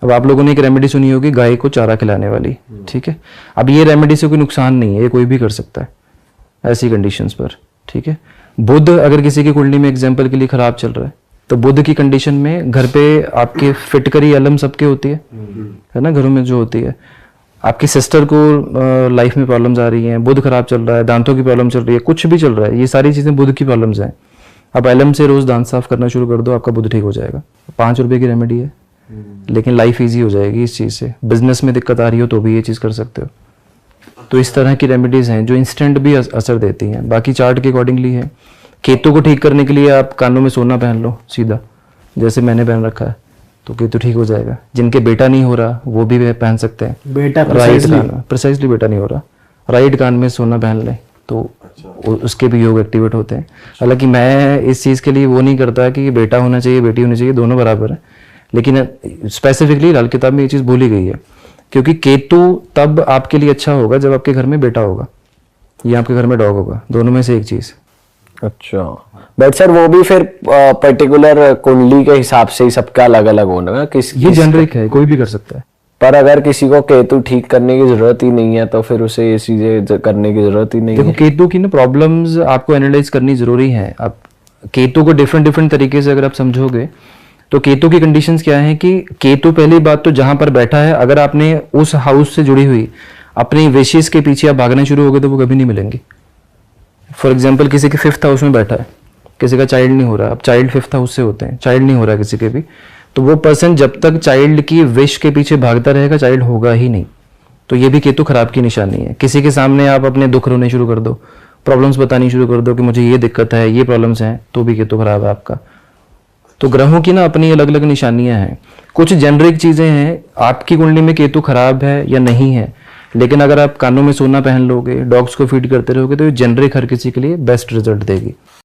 अब आप लोगों ने एक रेमेडी सुनी होगी गाय को चारा खिलाने वाली, ठीक है। अब ये रेमेडी से कोई नुकसान नहीं है, ये कोई भी कर सकता है ऐसी कंडीशंस पर, ठीक है। बुध अगर किसी की कुंडली में एग्जाम्पल के लिए खराब चल रहा है तो बुध की कंडीशन में घर पे आपके फिटकरी अलम सबके होती है ना, घरों में जो होती है। आपकी सिस्टर को लाइफ में प्रॉब्लम्स आ रही हैं, बुध खराब चल रहा है, दांतों की प्रॉब्लम चल रही है, कुछ भी चल रहा है, ये सारी चीज़ें बुध की प्रॉब्लम्स हैं। आप एलम से रोज़ दांत साफ करना शुरू कर दो, आपका बुध ठीक हो जाएगा। 5 रुपए की रेमेडी है, लेकिन लाइफ ईजी हो जाएगी इस चीज़ से। बिजनेस में दिक्कत आ रही हो तो भी ये चीज़ कर सकते हो। तो इस तरह की रेमेडीज़ हैं जो इंस्टेंट भी असर देती हैं। बाकी चार्ट के अकॉर्डिंगली है। केतु को ठीक करने के लिए आप कानों में सोना पहन लो सीधा, जैसे मैंने पहन रखा है, तो केतु ठीक हो जाएगा। जिनके बेटा नहीं हो रहा वो भी पहन सकते हैं। बेटा राइट कान, प्रिसाइजली बेटा नहीं हो रहा, राइट कान में सोना पहन लें तो उसके भी योग एक्टिवेट होते हैं। हालांकि मैं इस चीज़ के लिए वो नहीं करता कि बेटा होना चाहिए बेटी होनी चाहिए, दोनों बराबर है, लेकिन स्पेसिफिकली लाल किताब में ये चीज़ बोली गई है क्योंकि केतु तब आपके लिए अच्छा होगा जब आपके घर में बेटा होगा या आपके घर में डॉग होगा, दोनों में से एक चीज़। अच्छा, बट सर वो भी फिर पर्टिकुलर कुंडली के हिसाब से ही सबका अलग अलग होना है। ये जेनरिक है, कोई भी कर सकता है। पर अगर किसी को केतु ठीक करने की जरूरत ही नहीं है तो फिर उसे ये चीजें करने की जरूरत ही नहीं है। देखो केतु की ना प्रॉब्लम्स आपको एनालाइज करनी जरूरी है। अब केतु को डिफरेंट तरीके से अगर आप समझोगे तो केतु की कंडीशंस क्या है कि केतु पहली बात तो जहां पर बैठा है, अगर आपने उस हाउस से जुड़ी हुई अपनी विशेष के पीछे आप भागने शुरू हो गए तो वो कभी नहीं मिलेंगी। फॉर एग्जाम्पल किसी के 5th हाउस में बैठा है, किसी का चाइल्ड नहीं हो रहा, अब चाइल्ड 5th हाउस से होते हैं, चाइल्ड नहीं हो रहा किसी के भी, तो वो पर्सन जब तक चाइल्ड की विश के पीछे भागता रहेगा चाइल्ड होगा ही नहीं। तो ये भी केतु खराब की निशानी है। किसी के सामने आप अपने दुख रोने शुरू कर दो, प्रॉब्लम्स बतानी शुरू कर दो कि मुझे ये दिक्कत है, ये प्रॉब्लम्स हैं, तो भी केतु खराब है आपका। तो ग्रहों की ना अपनी अलग अलग निशानियां हैं। कुछ जेनरिक चीजें हैं, आपकी कुंडली में केतु खराब है या नहीं है, लेकिन अगर आप कानों में सोना पहन लोगे, डॉग्स को फीड करते रहोगे तो ये जेनरिक हर किसी के लिए बेस्ट रिजल्ट देगी।